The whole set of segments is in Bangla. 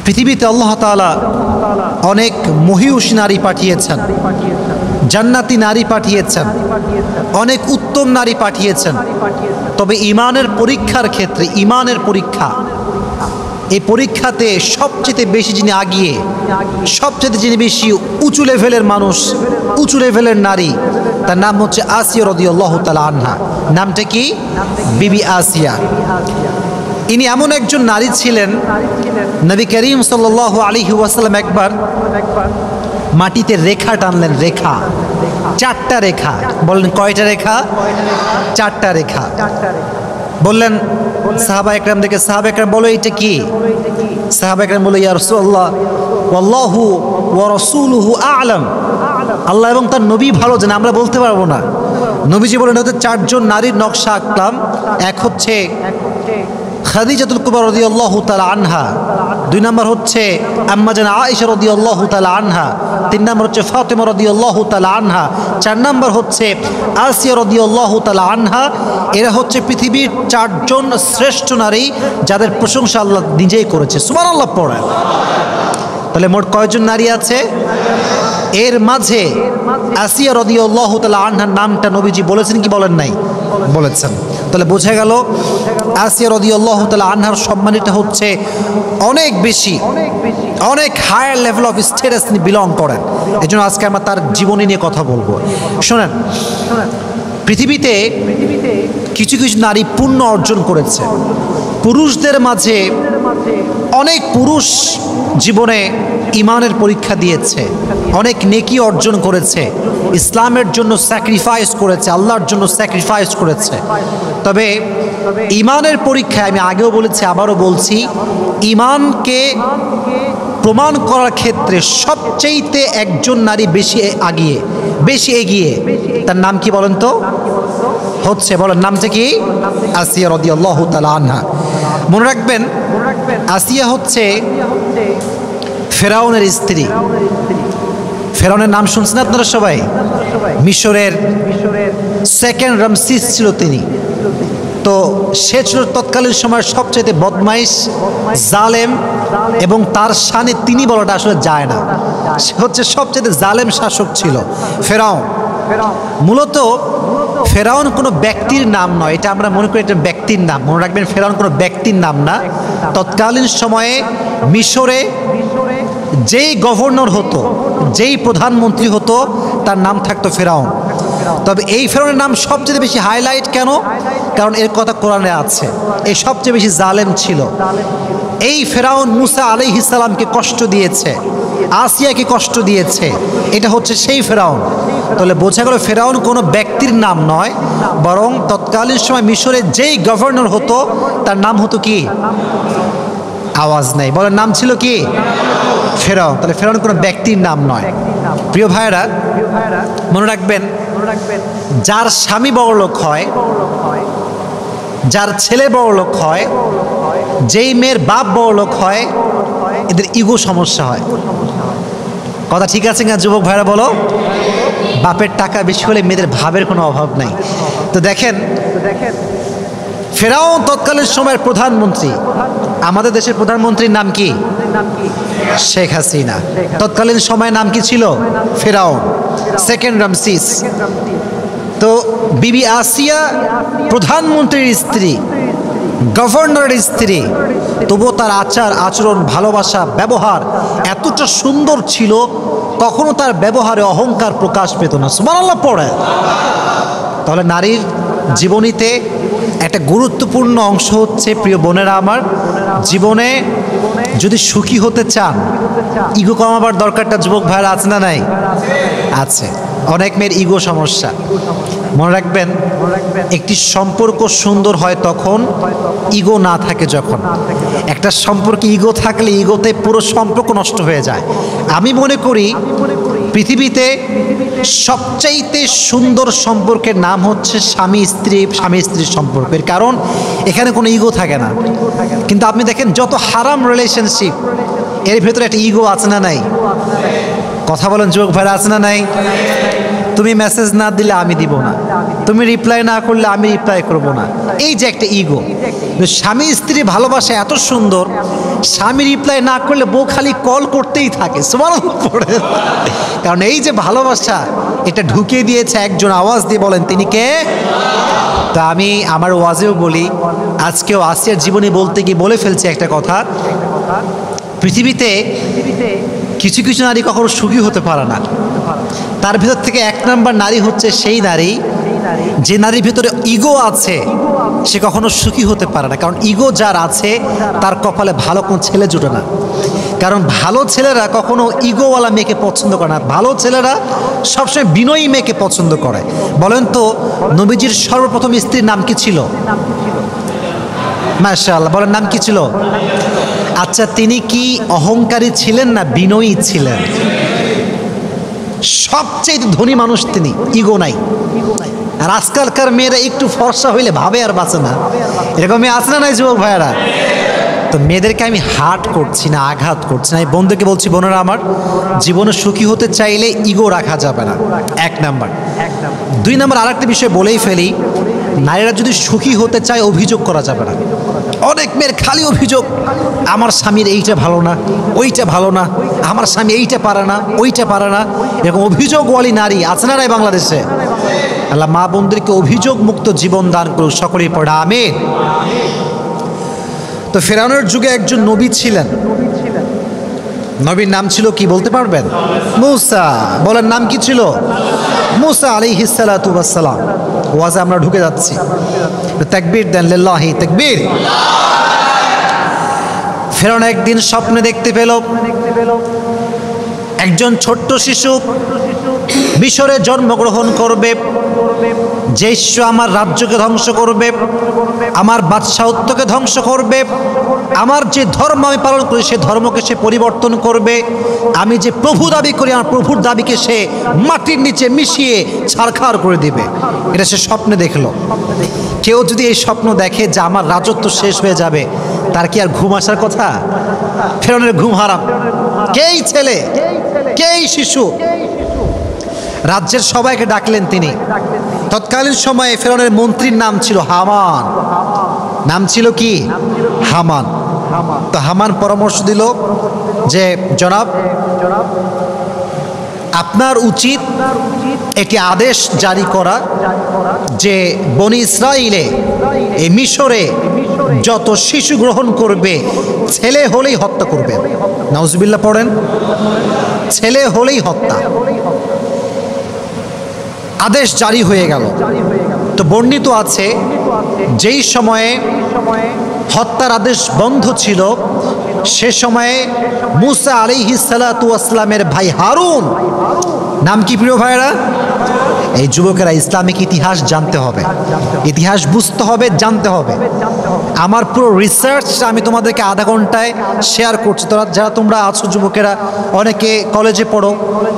পৃথিবীতে আল্লাহ তাআলা অনেক মহিয়সী নারী পাঠিয়েছেন, জান্নাতি নারী পাঠিয়েছেন, অনেক উত্তম নারী পাঠিয়েছেন। তবে ঈমানের পরীক্ষার ক্ষেত্রে, ঈমানের পরীক্ষা, এই পরীক্ষাতে সবচেয়ে বেশি যিনি আগিয়ে, সবচেয়ে যিনি বেশি উঁচু লেভেলের মানুষ, উঁচু লেভেলের নারী, তার নাম হচ্ছে আসিয়া রাদিয়াল্লাহু তাআলা আনহা। নামটা কি? বিবি আসিয়া। ইনি এমন একজন নারী ছিলেন, নবী করিম সাল্লাল্লাহু আলাইহি ওয়াসাল্লাম একবার মাটিতে রেখা টানলেন, রেখা, 4টা রেখা। বললেন কয়টা রেখা? 4টা রেখা। বললেন সাহাবা একরাম দেখে, সাহাবা একরাম বলো এটা কি? সাহাবা একরাম বলে, ইয়া রাসূলুল্লাহ ওয়াল্লাহু ওয়া রাসূলুহু আ'লাম, আল্লাহ এবং তার নবী ভালো জানে, আমরা বলতে পারবো না। নবীজি বলেন ওদের 4জন নারীর নকশা আঁকলাম। এক হচ্ছে খাদিজাতুল কুবরা রাদিয়াল্লাহু তাআলা আনহা, 2 নম্বর হচ্ছে আম্মা জান আয়েশা রাদিয়াল্লাহু তাআলা আনহা, 3 নম্বর হচ্ছে ফাতিমা রাদিয়াল্লাহু তাআলা আনহা, 4 নম্বর হচ্ছে আসিয়া রাদিয়াল্লাহু তাআলা আনহা। এরা হচ্ছে পৃথিবীর 4জন শ্রেষ্ঠ নারী যাদের প্রশংসা আল্লাহ নিজেই করেছে। সুবহানাল্লাহ পড়েন। তাহলে মোট কয়জন নারী আছে? এর মাঝে আসিয়া রাদিয়াল্লাহু তাআলা আনহার নামটা নবীজি বলেছেন কি বলেন নাই? বলেছেন। তাহলে বোঝা গেল আসিয়া রাদিয়াল্লাহু তাআলা আনহার সম্মানিত হচ্ছে অনেক বেশি, অনেক হায়ার লেভেল অফ স্ট্যাটাস তিনি বিলং করেন। এজন্য আজকে আমরা তার জীবনী নিয়ে কথা বলবো। শোনেন, পৃথিবীতে কিছু কিছু নারী পুণ্য অর্জন করেছে। পুরুষদের মাঝে অনেক পুরুষ জীবনে ঈমানের পরীক্ষা দিয়েছে, অনেক নেকি অর্জন করেছে, ইসলামের জন্য স্যাক্রিফাইস করেছে, আল্লাহর জন্য স্যাক্রিফাইস করেছে। তবে ঈমানের পরীক্ষায় আমি আগেও বলেছি, আবারও বলছি, ঈমানকে প্রমাণ করার ক্ষেত্রে সবচেয়েতে একজন নারী বেশি আগিয়ে, বেশি এগিয়ে। তার নাম কি বলেন তো? হচ্ছে, বলেন নামটা কি? আসিয়া রাদিয়াল্লাহু তাআলা আনহা। মনে রাখবেন, আসিয়া হচ্ছে ফেরাউনের স্ত্রী। ফেরাউনের নাম শুনছেন আপনারা সবাই? মিশরের 2nd রামসিস ছিল তিনি। তো সে ছিল তৎকালীন সময়ের সবচেয়ে বদমাইশ, জালেম, এবং তার শানে তিনি বলাটা আসলে যায় না। সে হচ্ছে সবচেয়ে জালেম শাসক ছিল ফেরাউন। মূলত ফেরাউন কোনো ব্যক্তির নাম নয়, এটা আমরা মনে করি এটা ব্যক্তির নাম। মনে রাখবেন, ফেরাউন কোনো ব্যক্তির নাম না। তৎকালীন সময়ে মিশরে যেই গভর্নর হতো, যেই প্রধানমন্ত্রী হতো, তার নাম থাকতো ফেরাউন। তবে এই ফেরাউনের নাম সবচেয়ে বেশি হাইলাইট কেন? কারণ এর কথা কোরআনে আছে। এই সবচেয়ে বেশি জালেম ছিল। এই ফেরাউন মুসা আলাইহিস সালামকে কষ্ট দিয়েছে, আসিয়াকে কষ্ট দিয়েছে। এটা হচ্ছে সেই ফেরাউন। তাহলে বোঝা গেল ফেরাউন কোনো ব্যক্তির নাম নয়, বরং তৎকালীন সময় মিশরে যেই গভর্নর হতো তার নাম হতো কি? আওয়াজ নেই, বলেন নাম ছিল কি? ফেরাউন। তাহলে ফেরাউন কোনো ব্যক্তির নাম নয়। প্রিয় ভাইয়েরা, মনে রাখবেন, যার স্বামী বড়লোক হয়, যার ছেলে বড়লোক হয়, যেই মেয়ের বাপ বড়লোক হয়, এদের ইগো সমস্যা হয়। কথা ঠিক আছে না যুবক ভাইরা? বলো, বাপের টাকা বেশি হলে মেয়েদের ভাবের কোনো অভাব নাই। তো দেখেন, ফেরাউন তৎকালীন সময়ের প্রধানমন্ত্রী। আমাদের দেশের প্রধানমন্ত্রীর নাম কি? শেখ হাসিনা। তৎকালীন সময়ের নাম কি ছিল? ফেরাউন, 2nd রামসিস। তো বিবি আসিয়া প্রধানমন্ত্রীর স্ত্রী, গভর্নরের স্ত্রী, তবুও তার আচার আচরণ, ভালোবাসা, ব্যবহার এতটা সুন্দর ছিল, কখনো তার ব্যবহারে অহংকার প্রকাশ পেত না। সুবহানাল্লাহ পড়ে। তাহলে নারীর জীবনীতে একটা গুরুত্বপূর্ণ অংশ হচ্ছে, প্রিয় বোনেরা আমার, জীবনে যদি সুখী হতে চান, ইগো কমাবার দরকারটা যুবক ভাইরা আছে না নাই? আছে। অনেক মেয়ের ইগো সমস্যা। মনে রাখবেন, একটি সম্পর্ক সুন্দর হয় তখন ইগো না থাকে। যখন একটা সম্পর্কে ইগো থাকলে ইগোতে পুরো সম্পর্ক নষ্ট হয়ে যায়। আমি মনে করি পৃথিবীতে সবচাইতে সুন্দর সম্পর্কের নাম হচ্ছে স্বামী স্ত্রী, স্বামী স্ত্রীর সম্পর্কের। কারণ এখানে কোনো ইগো থাকে না। কিন্তু আপনি দেখেন, যত হারাম রিলেশনশিপ, এর ভেতরে একটা ইগো আছে না নাই? কথা বলেন যুবক ভাইরা, আছে না নাই? তুমি মেসেজ না দিলে আমি দিব না, তুমি রিপ্লাই না করলে আমি রিপ্লাই করব না। এই যে একটা ইগো। স্বামী স্ত্রী ভালোবাসা এত সুন্দর, স্বামী রিপ্লাই না করলে বউ খালি কল করতেই থাকে, সুবহানাল্লাহ পড়ে। কারণ এই যে ভালোবাসা, এটা ঢুকিয়ে দিয়েছে একজন। আওয়াজ দিয়ে বলেন তিনি কে? তা আমি আমার ওয়াজেও বলি, আজকেও আসিয়ার জীবনে বলতে গিয়ে বলে ফেলছি একটা কথা। পৃথিবীতে কিছু কিছু নারী কখনো সুখী হতে পারে না। তার ভিতর থেকে এক নাম্বার নারী হচ্ছে সেই নারী যে নারীর ভিতরে ইগো আছে, সে কখনো সুখী হতে পারে না। কারণ ইগো যার আছে তার কপালে ভালো কোনো ছেলে জুটে না। কারণ ভালো ছেলেরা কখনো ইগোওয়ালা মেয়েকে পছন্দ করে না। ভালো ছেলেরা সবসময় বিনয়ী মেয়েকে পছন্দ করে। বলেন তো, নবীজির সর্বপ্রথম স্ত্রীর নাম কি ছিল? মাশাআল্লাহ, বলেন নাম কি ছিল? আচ্ছা, তিনি কি অহংকারী ছিলেন না বিনয়ী ছিলেন? সবচেয়ে ধনী মানুষ তিনি, ইগো নাই। আর আজকালকার মেয়েরা একটু ফর্সা হইলে ভাবে আর বাঁচে না, এরকম মেয়ে আছে না নাই যুবক ভাইয়ারা? তো মেয়েদেরকে আমি হার্ট করছি না, আঘাত করছি না। এই বন্ধুকে বলছি, বোনেরা আমার, জীবনে সুখী হতে চাইলে ইগো রাখা যাবে না, এক নাম্বার। দুই নাম্বার আরেকটা বিষয় বলেই ফেলি, নারীরা যদি সুখী হতে চায় অভিযোগ করা যাবে না। অনেক মেয়ের খালি অভিযোগ, আমার স্বামীর এইটা ভালো না, ওইটা ভালো না, আমার স্বামী এইটা পারে না, ওইটা পারে না। এরকম অভিযোগওয়ালী নারী আছে না নাই বাংলাদেশে? আল্লাহ মা বোনদেরকে অভিযোগ মুক্ত জীবন দান করুক, সকলেই পড়ে আমিন। তো ফেরাউনের যুগে একজন নবী ছিলেন। নবীর নাম ছিল কি বলতে পারবেন? মূসা। বলেন নাম কি ছিল? মূসা আলাইহিস সালাতু ওয়াস সালাম। ওয়াজে আমরা ঢুকে যাচ্ছি, তাকবীর দেন, লিল্লাহি তাকবীর। ফেরাউন একদিন স্বপ্নে দেখতে পেল একজন ছোট্ট শিশু মিশরে জন্মগ্রহণ করবে, যে শিশু আমার রাজ্যকে ধ্বংস করবে, আমার বাদশাহত্বকে ধ্বংস করবে, আমার যে ধর্ম আমি পালন করি সে ধর্মকে সে পরিবর্তন করবে, আমি যে প্রভু দাবি করি আমার প্রভুর দাবিকে সে মাটির নিচে মিশিয়ে ছারখার করে দিবে। এটা সে স্বপ্নে দেখলো। কেউ যদি এই স্বপ্ন দেখে যে আমার রাজত্ব শেষ হয়ে যাবে, তার কি আর ঘুম আসার কথা? ফেরাউনের ঘুম হারাম। কেই ছেলে, কেই শিশু, রাজ্যের সবাইকে ডাকলেন তিনি। তৎকালীন সময়ে ফেরাউনের মন্ত্রীর নাম ছিল হামান। নাম ছিল কি? হামান। তো হামান পরামর্শ দিল যে জনাব, আপনার উচিত একটি আদেশ জারি করা যে বনি ইসরাইলে এই মিশরে যত শিশু গ্রহণ করবে ছেলে হলেই হত্যা করবে। নাউজুবিল্লাহ পড়েন, ছেলে হলেই হত্যা। আদেশ জারি হয়ে গেল। তো বর্ণিত আছে যেই সময়ে হত্যার আদেশ বন্ধ ছিল সে সময়ে মূসা আলাইহিস সালাতু ওয়াস সালামের ভাই হারুন, নাম কি প্রিয় ভাইরা? এই যুবকেরা ইসলামিক ইতিহাস জানতে হবে, ইতিহাস বুঝতে হবে, জানতে হবে। আমার পুরো রিসার্চ আমি তোমাদেরকে আধা ঘন্টায় শেয়ার করছি। যারা তোমরা আছো যুবকেরা, অনেকে কলেজে পড়ো,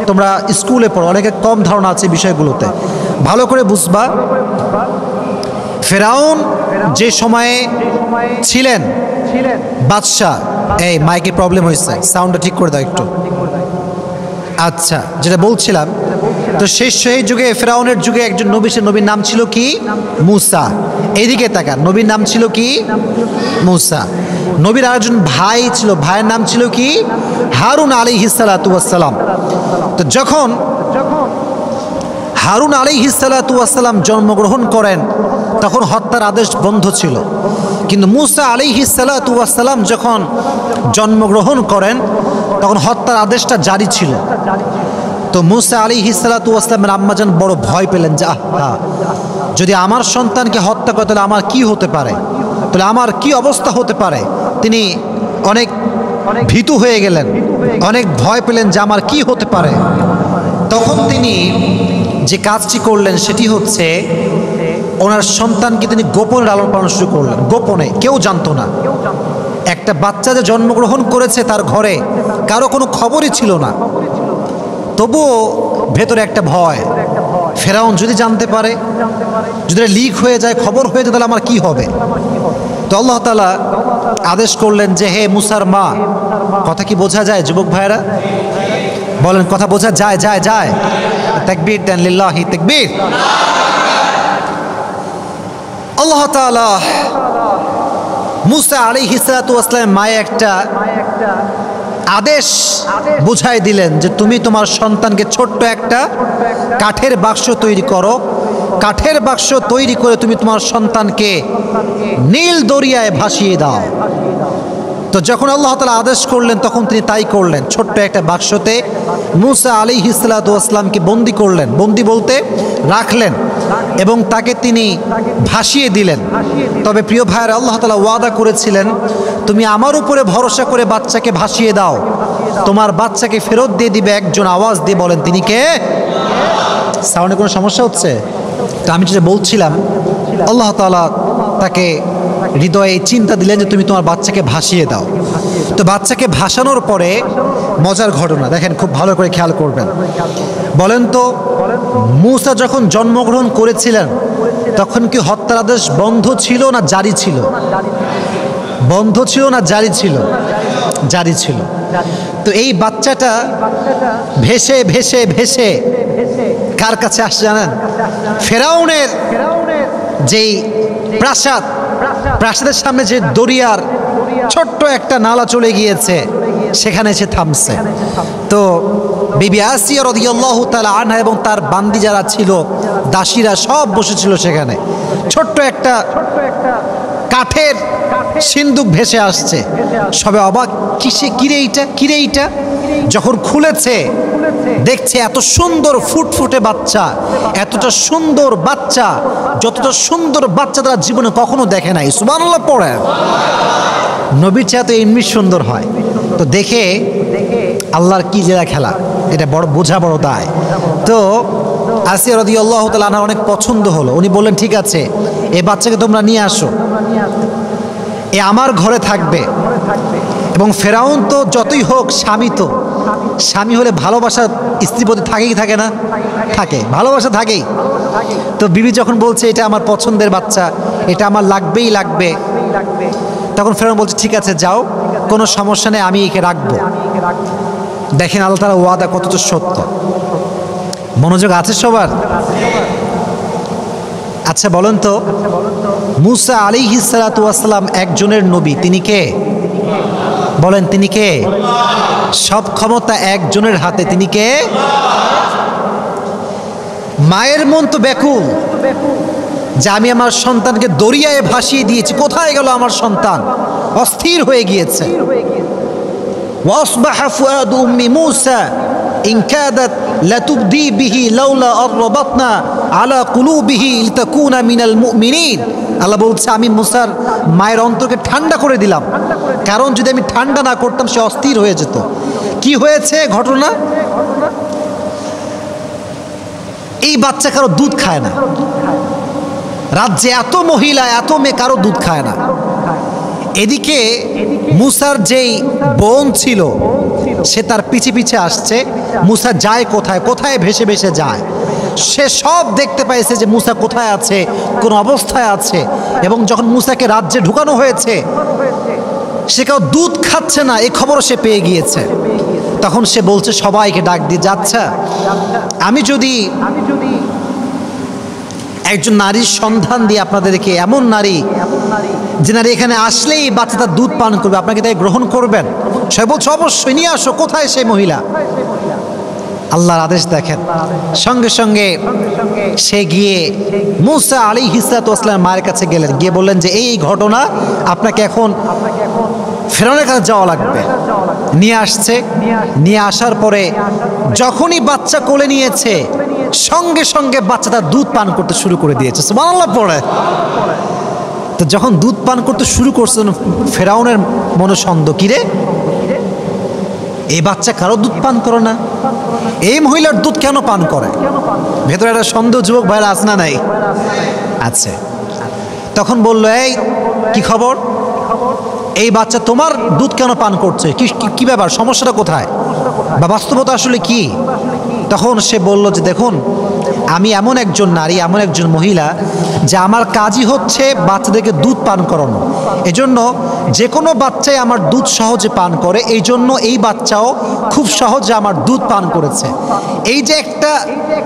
তোমরা স্কুলে পড়ো, অনেকে কম ধারণা আছে বিষয়গুলোতে, ভালো করে বুঝবা। ফেরাউন যে সময়ে ছিলেন বাদশাহ, এই মাইকে প্রবলেম হয়েছে, সাউন্ডটা ঠিক করে দাও একটু। আচ্ছা, যেটা বলছিলাম, তো সেই যুগে ফেরাউনের যুগে একজন নবী, সে নবীর নাম ছিল কি? মূসা। এইদিকে তাকান, নবীর নাম ছিল কি? মূসা। নবীর আরেকজন ভাই ছিল, ভাইয়ের নাম ছিল কি? হারুন আলাইহিস সালাতু ওয়াস সালাম। তো যখন হারুন আলাইহিস সালাতু ওয়াস সালাম জন্মগ্রহণ করেন তখন হত্যার আদেশ বন্ধ ছিল, কিন্তু মূসা আলাইহিস সালাতু ওয়াস সালাম যখন জন্মগ্রহণ করেন তখন হত্যার আদেশটা জারি ছিল। তো মূসা আলাইহিস সালাতু ওয়াস সালামের আম্মাজান বড় ভয় পেলেন যে আহা, যদি আমার সন্তানকে হত্যা করে তাহলে আমার কি হতে পারে, তাহলে আমার কি অবস্থা হতে পারে। তিনি অনেক ভীতু হয়ে গেলেন, অনেক ভয় পেলেন যে আমার কি হতে পারে। তখন তিনি যে কাজটি করলেন সেটি হচ্ছে ওনার সন্তানকে তিনি গোপনে লালন পালন শুরু করলেন, গোপনে, কেউ জানতো না। একটা বাচ্চা যে জন্মগ্রহণ করেছে তার ঘরে কারো কোনো খবরই ছিল না, তবুও ভেতরে একটা ভয়, ফেরাউন যদি জানতে পারে, যদি লিক হয়ে যায়, খবর হয়ে যায়, তাহলে আমার কি হবে। তো আল্লাহ তাআলা আদেশ করলেন যে হে মূসার মা, কথা কি বোঝা যায় যুবক ভাইরা? বলেন কথা বোঝা যায়? যায় যায়। তাকবীর দেন, লিল্লাহি তাকবীর। আল্লাহ তাআলা মুসা আলাইহিস সালাতু ওয়াস সালামের মায়ে একটা আদেশ বুঝাই দিলেন যে তুমি তোমার সন্তানকে ছোট্ট একটা কাঠের বাক্স তৈরি করো, কাঠের বাক্স তৈরি করে তুমি তোমার সন্তানকে নীল দরিয়ায় ভাসিয়ে দাও। তো যখন আল্লাহ তাআলা আদেশ করলেন তখন তিনি তাই করলেন। ছোট্ট একটা বাক্সতে মুসা আলাইহিস সালাতু ওয়াস সালামকে বন্দি করলেন, বন্দি বলতে রাখলেন, এবং তাকে তিনি ভাসিয়ে দিলেন। তবে প্রিয় ভাইয়েরা, আল্লাহ তাআলা ওয়াদা করেছিলেন তুমি আমার উপরে ভরসা করে বাচ্চাকে ভাসিয়ে দাও, তোমার বাচ্চাকে ফেরত দিয়ে দিবে একজন। আওয়াজ দিয়ে বলেন তিনি কে? সাউন্ডে কোনো সমস্যা হচ্ছে? তো আমি যেটা বলছিলাম, আল্লাহ তাআলা তাকে হৃদয়ে চিন্তা দিলেন যে তুমি তোমার বাচ্চাকে ভাসিয়ে দাও। তো বাচ্চাকে ভাসানোর পরে মজার ঘটনা দেখেন, খুব ভালো করে খেয়াল করবেন। বলেন তো, মূসা যখন জন্মগ্রহণ করেছিলেন তখন কি হত্যার আদেশ বন্ধ ছিল না জারি ছিল? বন্ধ ছিল না জারি ছিল? জারি ছিল। তো এই বাচ্চাটা ভেসে ভেসে ভেসে কার কাছে আসছে জানেন? ফেরাউনের যেই প্রাসাদ, প্রাসাদের সামনে যে দরিয়ার ছোট্ট একটা নালা চলে গিয়েছে সেখানে এসে থামছে। তো বিবি আসিয়া রাদিয়াল্লাহু তাআলা আনহা এবং তার বান্দি যারা ছিল, দাসীরা সব বসেছিল সেখানে। ছোট্ট একটা কাঠের সিন্দুক ভেসে আসছে, সবে অবাক, কিসে, কিরে এইটা, কিরে এইটা। যখন খুলেছে দেখছে এত সুন্দর ফুটফুটে বাচ্চা, এতটা সুন্দর বাচ্চা, যতটা সুন্দর বাচ্চা তারা জীবনে কখনো দেখে নাই। সুবহানাল্লাহ পড়েন। নবীর চেয়ে তো এমনি সুন্দর হয়। তো দেখে আল্লাহর কি জেলা খেলা, এটা বড় বোঝা, বড় দায়। তো আসিয়া রাদিয়াল্লাহু তাআলা আনহার অনেক পছন্দ হলো। উনি বললেন ঠিক আছে, এই বাচ্চাকে তোমরা নিয়ে আসো, এ আমার ঘরে থাকবে। এবং ফেরাউন তো যতই হোক স্বামী, তো স্বামী হলে ভালোবাসা স্ত্রীর প্রতি থাকেই, থাকে না? থাকে, ভালোবাসা থাকেই। তো বিবি যখন বলছে এটা আমার পছন্দের বাচ্চা, এটা আমার লাগবেই লাগবে, তখন ফেরাউন বলছে ঠিক আছে যাও, কোনো সমস্যা নেই, আমি একে রাখবো। দেখেন আল্লাহ তাআলার ওয়াদা কতটা সত্য। মনোযোগ আছে সবার? আচ্ছা বলেন তো, মুসা আলাইহিস সালাতু ওয়াস সালাম একজনের নবী, তিনি কে? বলেন তিনি কে? সব ক্ষমতা একজনের হাতে, তিনি কে? মায়ের মন তো ব্যাকুল যে আমি আমার সন্তানকে দরিয়ায় ভাসিয়ে দিয়েছি, কোথায় গেল আমার সন্তান? অস্থির হয়ে গিয়েছে। ওয়াসবাহা ফুআদু উম্মি মূসা ইন কাদাত লাতুবদি বিহি লাউলা আরবাতনা আলা কুলুবিহি লিতাকুনা মিনাল মুমিনিন। আল্লাহ বলছে আমি মুসার মায়ের অন্তরকে ঠান্ডা করে দিলাম, কারণ যদি আমি ঠান্ডা না করতাম সে অস্থির হয়ে যেত। কি হয়েছে ঘটনা? এই বাচ্চা কারো দুধ খায় না, রাজ্যে এত মহিলা, এত মেয়ে, কারো দুধ খায় না। এদিকে মুসার যেই বোন ছিল সে তার পিছে পিছে আসছে। মুসা যায় কোথায়, কোথায় ভেসে ভেসে যায়। সে সব দেখতে পাইছে যে মুসা কোথায় আছে, কোন অবস্থায় আছে। এবং যখন মুসাকে রাজ্যে ঢুকানো হয়েছে, সে কেউ দুধ খাচ্ছে না এই খবরও সে পেয়ে গিয়েছে। তখন সে বলছে সবাইকে ডাক দিয়ে, যাচ্ছে আমি যদি একজন নারীর সন্ধান দিয়ে আপনাদেরকে, এমন নারী যে নারী এখানে আসলেই বাচ্চা তার দুধ পান করবে, আপনাকে তাই গ্রহণ করবেন? সে বলছে অবশ্যই, নিয়ে আসো। কোথায় সেই মহিলা? আল্লাহর আদেশ দেখেন, সঙ্গে সঙ্গে সে গিয়ে মুসা আলাইহিস সালাতু ওয়াস সালামের মায়ের কাছে গেলেন, গিয়ে বললেন যে এই ঘটনা, আপনাকে এখন ফেরাউনের কাছে যাওয়া লাগবে। নিয়ে আসছে। নিয়ে আসার পরে যখনই বাচ্চা কোলে নিয়েছে, সঙ্গে সঙ্গে বাচ্চা তার দুধ পান করতে শুরু করে দিয়েছে। সুবহানাল্লাহ পড়ে। তো যখন দুধ পান করতে শুরু করছে, ফেরাউনের মনে সন্দেহ, কিরে এই বাচ্চা কারো দুধ পান করে না, এই মহিলার দুধ কেন পান করে? ভেতরে একটা সন্দেহ যুবক ভাইরা আছে না নাই? আছে। তখন বললো, এই কি খবর, এই বাচ্চা তোমার দুধ কেন পান করছে, কি ব্যাপার, সমস্যাটা কোথায়, বা বাস্তবতা আসলে কি? তখন সে বলল যে দেখুন, আমি এমন একজন নারী, এমন একজন মহিলা যে আমার কাজই হচ্ছে বাচ্চাদেরকে দুধ পান করানো। এজন্য যে কোনো বাচ্চাই আমার দুধ সহজে পান করে, এই জন্য এই বাচ্চাও খুব সহজে আমার দুধ পান করেছে। এই যে একটা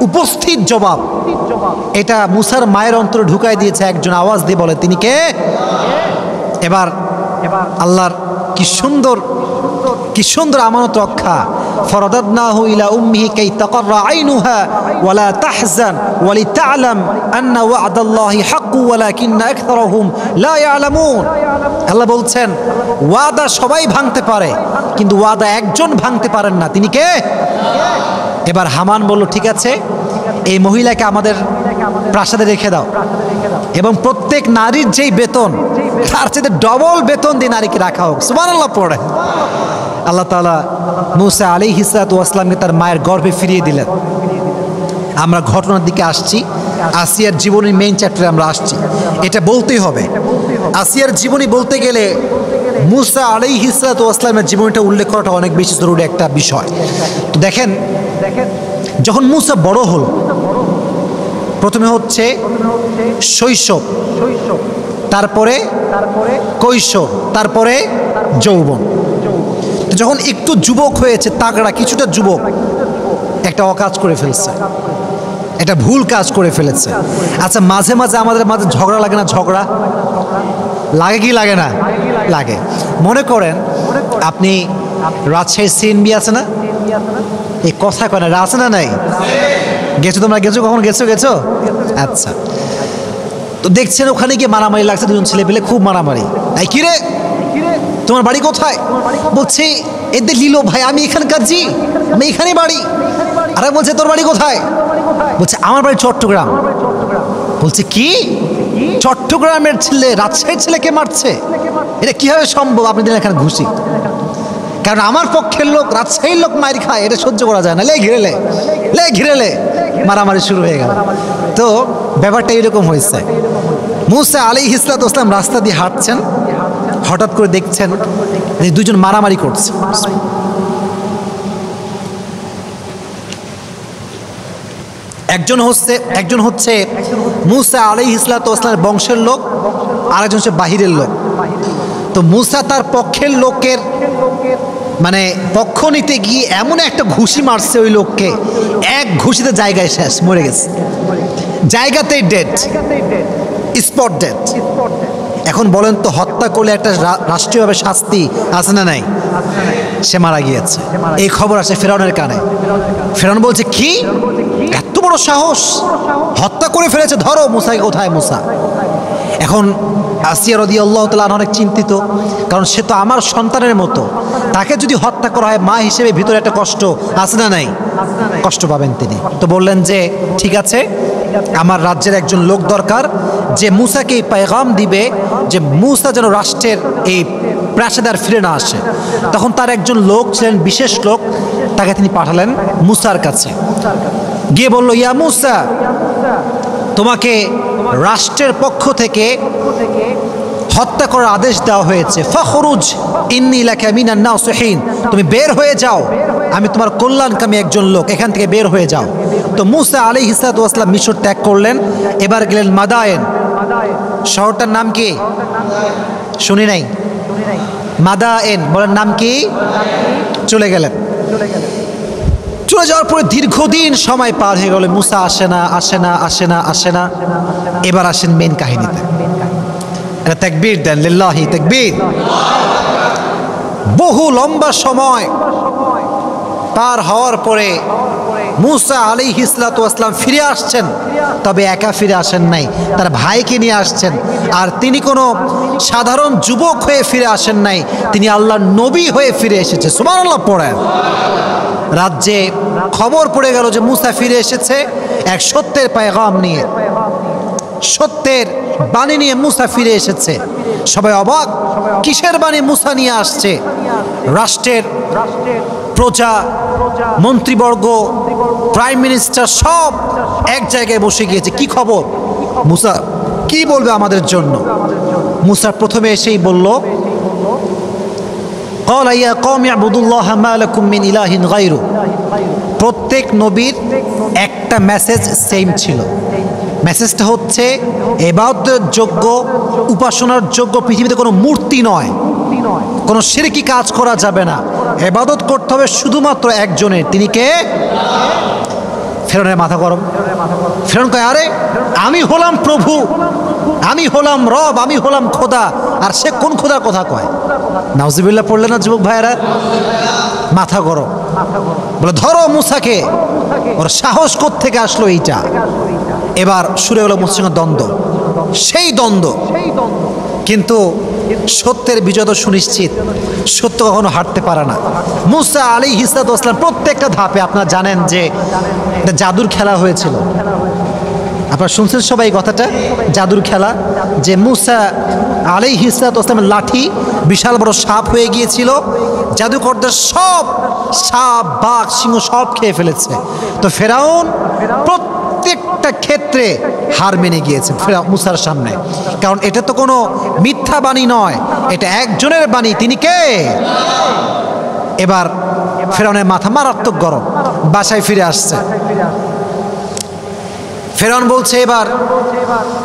উপস্থিত জবাব, এটা মুসার মায়ের অন্তরে ঢুকাই দিয়েছে। একজন আওয়াজ দিয়ে বলে, তিনি কে? এবার আল্লাহর কি সুন্দর আমানত রক্ষা। ফরাদাদনাহু ইলা উম্মিহি কাই তাকাররা আইনুহা ওয়ালা তাহজান ওয়ালিতা'লাম আন্না ওয়া'দাল্লাহি হাক্কু ওয়ালাকিন্না আকতারহুম লা ইয়ালামুন। আল্লাহ বলছেন, ওয়াদা সবাই ভাঙতে পারে, কিন্তু ওয়াদা একজন ভাঙতে পারেন না, তিনি কে? এবার হামান বলল, ঠিক আছে, এই মহিলাকে আমাদের প্রাসাদে রেখে দাও, এবং প্রত্যেক নারীর যেই বেতন তার চেয়ে ডবল বেতন দিয়ে নারীকে রাখা হোক। সুবহানাল্লাহ পড়ে আল্লাহ তাআলা মূসা আলাইহিস সালাতু ওয়াস সালামকে তার মায়ের গর্ভে ফিরিয়ে দিলেন। আমরা ঘটনার দিকে আসছি, আসিয়ার জীবনের মেইন চ্যাপ্টারে আমরা আসছি। এটা বলতেই হবে, আসিয়ার জীবনী বলতে গেলে মূসা আলাইহিস সালাতু ওয়াস সালামের জীবনীটা উল্লেখ করাটা অনেক বেশি জরুরি একটা বিষয়। তো দেখেন, যখন মূসা বড় হল, প্রথমে হচ্ছে শৈশব, তারপরে কৈশোর, তারপরে যৌবন। যখন একটু যুবক হয়েছে, তাগড়া কিছুটা যুবক, একটা অকাজ করে ফেলছে, একটা ভুল কাজ করে ফেলেছে। আচ্ছা, মাঝে মাঝে আমাদের মাঝে ঝগড়া লাগে না? ঝগড়া লাগে কি লাগে না? লাগে। মনে করেন আপনি রাজশাহীর সিএনবি আছে না, এই কথা কয় না, আছে না? নাই? গেছো তোমরা? গেছো? কখন গেছো? আচ্ছা, তো দেখছেন ওখানে গিয়ে মারামারি লাগছে, দুজন ছেলে পেলে খুব মারামারি। এই কি রে, তোমার বাড়ি কোথায়? বলছে, এদের লিল ভাই, আমি এখানকার জি, আমি এখানে বাড়ি। আরে বলছে, তোর বাড়ি কোথায়? বলছে, আমার বাড়ি চট্টগ্রাম। বলছে, কি চট্টগ্রামের ছেলে রাজশাহীর ছেলেকে মারছে? এটা কিভাবে সম্ভব? আপনি দিলেন এখানে ঘুষি, কারণ আমার পক্ষের লোক রাজশাহীর লোক মার খায়, এটা সহ্য করা যায় না। লে ঘিরেলে মারামারি শুরু হয়ে গেল। তো ব্যাপারটা এরকম হয়েছে। মূসা আলাইহিস সালাতু ওয়াস সালাম রাস্তা দিয়ে হাঁটছেন, হঠাৎ করে দেখছেন যে দুজন মারামারি করছে। একজন হচ্ছে মূসা আলাইহিস সালাতু ওয়াস সালামের বংশের লোক, আর একজন হচ্ছে বাহিরের লোক। তো মূসা তার পক্ষের লোকের মানে পক্ষ নিতে গিয়ে এমন একটা ঘুষি মারছে ওই লোককে, এক ঘুষিতে জায়গায় শেষ, মরে গেছে, জায়গাতেই ডেড, স্পট ডেড। এখন বলেন তো, হত্যা করলে একটা রাষ্ট্রীয়ভাবে শাস্তি আছে না নাই? সে মারা গিয়েছে। এই খবর আসে ফেরাউনের কানে। ফেরাউন বলছে, কি এত বড় সাহস, হত্যা করে ফেলেছে, ধরো মূসাকে। কোথায় মূসা? এখন আসিয়া রাদিয়াল্লাহু তাআলা অনেক চিন্তিত, কারণ সে তো আমার সন্তানের মতো, তাকে যদি হত্যা করা হয় মা হিসেবে ভিতরে একটা কষ্ট আছে না নাই? কষ্ট পাবেন তিনি। তো বললেন যে, ঠিক আছে, আমার রাজ্যের একজন লোক দরকার যে মূসাকে এই পেগাম দিবে যে মূসা যেন রাষ্ট্রের এই প্রাসাদে আর ফিরে না আসে। তখন তার একজন লোক ছিলেন, বিশেষ লোক, তাকে তিনি পাঠালেন মূসার কাছে। গিয়ে বলল, ইয়া মূসা, তোমাকে রাষ্ট্রের পক্ষ থেকে হত্যা করার আদেশ দেওয়া হয়েছে। ফখরুজ ইন্নী লাকা মিনান নাসিহিন, তুমি বের হয়ে যাও, আমি তোমার কল্যাণকামী একজন লোক, এখান থেকে বের হয়ে যাও। তো মূসা আলাইহিস সালাতু ওয়াস সালাম মিশর ত্যাগ করলেন। এবার গেলেন মাদায়েন। শহরটার নাম কি শুনি নাই? মাদায়েন। বলেন নাম কি? চলে গেলেন। চলে যাওয়ার পরে দীর্ঘদিন সময় পার হয়ে গেল, মূসা আসে না। এবার আসেন মেন কাহিনীতে। এটা তাকবীর দেন, লিল্লাহি তাকবীর। বহু লম্বা সময় পার হওয়ার পরে মূসা আলাইহিস সালাতু ওয়াস সালাম ফিরে আসছেন, তবে একা ফিরে আসেন নাই, তার ভাইকে নিয়ে আসছেন। আর তিনি কোনো সাধারণ যুবক হয়ে ফিরে আসেন নাই, তিনি আল্লাহর নবী হয়ে ফিরে এসেছে। সুবহানাল্লাহ পড়েন। রাজ্যে খবর পড়ে গেল যে মূসা ফিরে এসেছে এক সত্যের পেগাম নিয়ে, সত্যের বাণী নিয়ে মূসা ফিরে এসেছে। সবাই অবাক, কিসের বাণী মূসা নিয়ে আসছে? রাষ্ট্রের প্রজা, মন্ত্রীবর্গ, প্রাইম মিনিস্টার সব এক জায়গায় বসে গিয়েছে। কি খবর? মূসা কি বলবে আমাদের জন্য? মূসা প্রথমে এসেই বলল, ক্বালা ইয়া কওমি ইবুদুল্লাহা মা লাকুম মিন ইলাহিন গায়রু। প্রত্যেক নবীর একটা মেসেজ সেম ছিল। মেসেজটা হচ্ছে ইবাদতের যোগ্য, উপাসনার যোগ্য পৃথিবীতে কোনো মূর্তি নয়, কোনো শিরকি কাজ করা যাবে না, ইবাদত করতে হবে শুধুমাত্র একজনের। তিনি কে? ফেরেউনের মাথা গরম। ফেরেউন কয়, আরে আমি হলাম প্রভু, আমি হলাম রব, আমি হলাম খোদা, আর সে কোন খোদার কথা কয়? নাউজুবিল্লাহ পড়লেন না যুবক ভাইয়েরা? মাথা গরম। বলে ধরো মুসাকে। ওর সাহস কোত্থেকে আসলো এইটা? এবার শুরু হলো মুসার সঙ্গে দ্বন্দ্ব, সেই দ্বন্দ্ব। কিন্তু সত্যের বিজয় তো সুনিশ্চিত, সত্য কখনো হারতে পারে না। মুসা আলাইহিস সালাম প্রত্যেকটা ধাপে, আপনারা জানেন যে একটা জাদুর খেলা হয়েছিল, আপনারা শুনছেন সবাই এই কথাটা, জাদুর খেলা, যে মুসা আলাইহিস সালামের লাঠি বিশাল বড় সাপ হয়ে গিয়েছিল, জাদুকরদের সব সাপ, বাঘ, সিংহ সব খেয়ে ফেলেছে। তো ফেরাউন প্রত্যেকটা ক্ষেত্রে হার মেনে গিয়েছে মুসার সামনে, কারণ এটা তো কোনো মিথ্যা বাণী নয়, এটা একজনের বাণী। তিনি কে? এবার ফেরাউনের মাথা মারাত্মক গরম, বাসায় ফিরে আসছে। ফেরাউন বলছে, এবার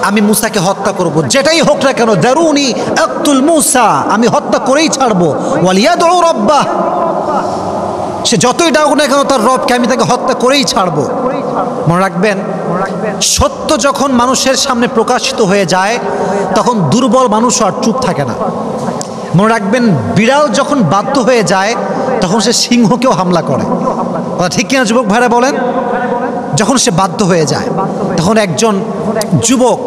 আমি মুসাকে হত্যা করব, যেটাই হোক না কেন, দারুনি আক্তুল মুসা, আমি হত্যা করেই ছাড়বো। ওয়ালিয়াদউ রাব্বাহ, সে যতই ডাক না কেন তার রবকে, আমি তাকে হত্যা করেই ছাড়বো। মনে রাখবেন, সত্য যখন মানুষের সামনে প্রকাশিত হয়ে যায় তখন দুর্বল মানুষ আর চুপ থাকে না। মনে রাখবেন, বিড়াল যখন বাধ্য হয়ে যায় তখন সে সিংহকেও হামলা করে। ঠিক কিনা যুবক ভাইরা বলেন? যখন সে বাধ্য হয়ে যায় তখন একজন যুবক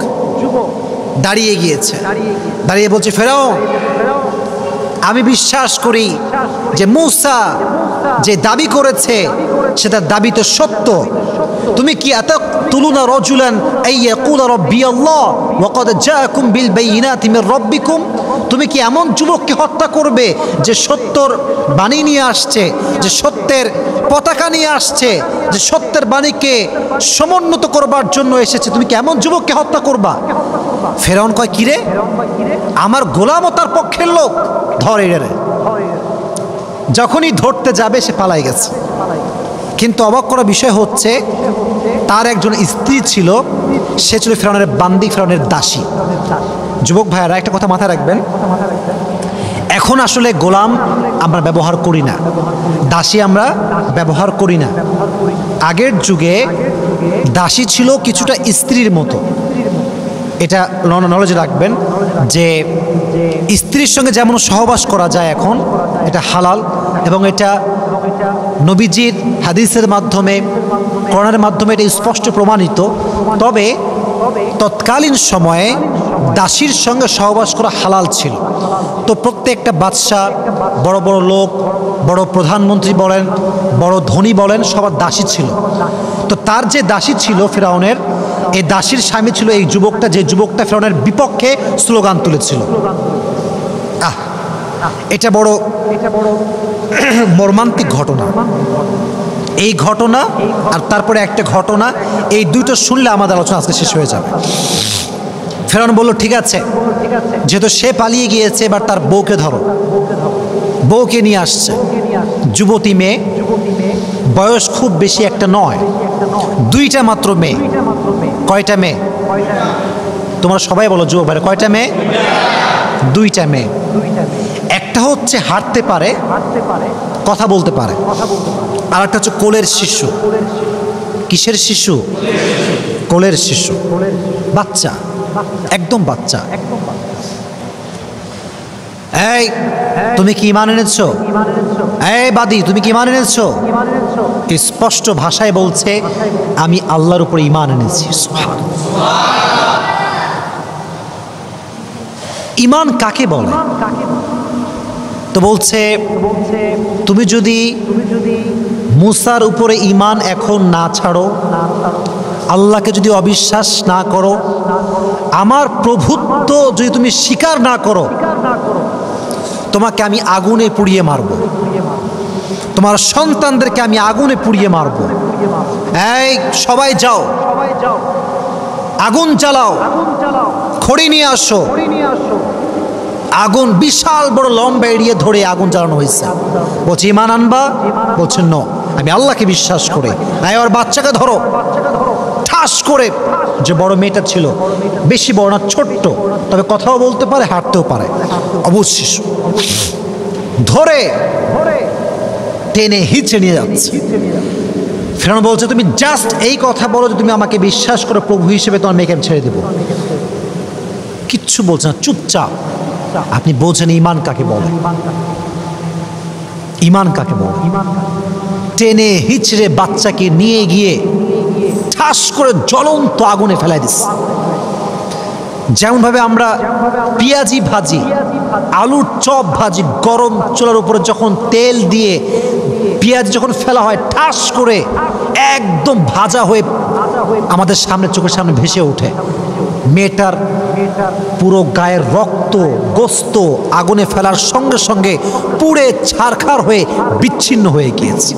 দাঁড়িয়ে গিয়েছে, দাঁড়িয়ে বলছে, ফেরাউন, আমি বিশ্বাস করি যে মুসা যে দাবি করেছে সেটা দাবি তো সত্য। তুমি কি আতাকতুলুনা রাজুলান আইয়াকুলা রাব্বি আল্লাহ ওয়া ক্বাদ জাআকুম বিল বাইয়িনাতি মির রাব্বিকুম? তুমি কি এমন যুবককে হত্যা করবে যে সত্যর বাণী নিয়ে আসছে, যে সত্যের পতাকা নিয়ে আসছে, যে সত্যের বাণীকে সমুন্নত করবার জন্য এসেছে? তুমি কি এমন যুবককে হত্যা করবা? ফেরাউন কয়, কিরে, আমার গোলাম ও তার পক্ষের লোক, ধর এরে। যখনই ধরতে যাবে সে পালাই গেছে। কিন্তু অবাক করা বিষয় হচ্ছে, তার একজন স্ত্রী ছিল, সে ছিল ফেরাউনের বান্দি, ফেরাউনের দাসী। যুবক ভাইয়েরা একটা কথা মাথায় রাখবেন, এখন আসলে গোলাম আমরা ব্যবহার করি না, দাসী আমরা ব্যবহার করি না। আগের যুগে দাসী ছিল কিছুটা স্ত্রীর মতো। এটা নলেজ রাখবেন যে স্ত্রীর সঙ্গে যেমন সহবাস করা যায় এখন, এটা হালাল, এবং এটা নবীজির হাদিসের মাধ্যমে, কোরআনের মাধ্যমে এটা স্পষ্ট প্রমাণিত। তবে তৎকালীন সময়ে দাসীর সঙ্গে সহবাস করা হালাল ছিল। তো প্রত্যেকটা বাদশা, বড় বড় লোক, বড় প্রধানমন্ত্রী বলেন, বড় ধনী বলেন, সবার দাসী ছিল। তো তার যে দাসী ছিল ফেরাউনের, এই দাসীর স্বামী ছিল এই যুবকটা, যে যুবকটা ফেরাউনের বিপক্ষে স্লোগান তুলেছিল। এটা বড় মর্মান্তিক ঘটনা। এই ঘটনা আর তারপরে একটা ঘটনা, এই দুটো শুনলে আমাদের আলোচনা আজকে শেষ হয়ে যাবে। ফেরাউন বলল, ঠিক আছে, যেহেতু সে পালিয়ে গিয়েছে, এবার তার বউকে ধরো। বউকে নিয়ে আসছে, যুবতী মেয়ে, বয়স খুব বেশি একটা নয়, দুইটা মাত্র মেয়ে। কয়টা মেয়ে? তোমরা সবাই বলো যুবক ভাই, কয়টা মেয়ে? দুইটা মেয়ে। একটা হচ্ছে হাঁটতে পারে, কথা বলতে পারে, আর একটা হচ্ছে কোলের শিশু। কিসের শিশু? কোলের শিশু, বাচ্চা, একদম বাচ্চা। এই তুমি কি ঈমান এনেছো? এই বাদী, তুমি কি ঈমান এনেছো? স্পষ্ট ভাষায় বলছে, আমি আল্লাহর উপর ঈমান এনেছি। ঈমান কাকে বলে? তো বলছে, তুমি যদি মুসার উপরে ঈমান এখন না ছাড়ো, আল্লাহকে যদি অবিশ্বাস না করো, আমার প্রভুত্ব যদি তুমি স্বীকার না করো, তোমাকে আমি আগুনে পুড়িয়ে মারব, তোমার সন্তানদেরকে আমি আগুনে পুড়িয়ে মারব। এই সবাই যাও, আগুন জ্বালাও, খড়ি নিয়ে আসো। আগুন বিশাল বড় লম্বা এড়িয়ে ধরে আগুন জ্বালানো হয়েছে। বলছে ঈমান আনবা? বলছেন ন, আমি আল্লাহকে বিশ্বাস করি। নাই ওর বাচ্চাকে ধরো। ঠাস করে, যে বড় মেয়েটা ছিল, বেশি বড় না, ছোট্ট, তবে কথাও বলতে পারে, হাঁটতেও পারে, অবুঝ শিশু, ধরে টেনে হিচড়ে নিয়ে যাচ্ছে। ফেরাউন বলছে তুমি জাস্ট এই কথা বলো যে তুমি আমাকে বিশ্বাস করো প্রভু হিসেবে, তোমার মেয়েকে আমি ছেড়ে দেবো। কিচ্ছু বলছে না, চুপচাপ। আপনি বলছেন ঈমান কাকে বলে? ঈমান কাকে বলে? টেনে হিচড়ে বাচ্চাকে নিয়ে গিয়ে ঠাস করে জ্বলন্ত আগুনে ফেলাই দিস। যেমন ভাবে আমরা পেঁয়াজি ভাজি, আলুর চপ ভাজি, গরম চুলার উপরে যখন তেল দিয়ে পেঁয়াজ যখন ফেলা হয়, ঠাস করে একদম ভাজা হয়ে আমাদের সামনে, চোখের সামনে ভেসে ওঠে। মেয়েটার পুরো গায়ের রক্ত গোস্ত আগুনে ফেলার সঙ্গে সঙ্গে পুড়ে ছারখার হয়ে বিচ্ছিন্ন হয়ে গিয়েছে।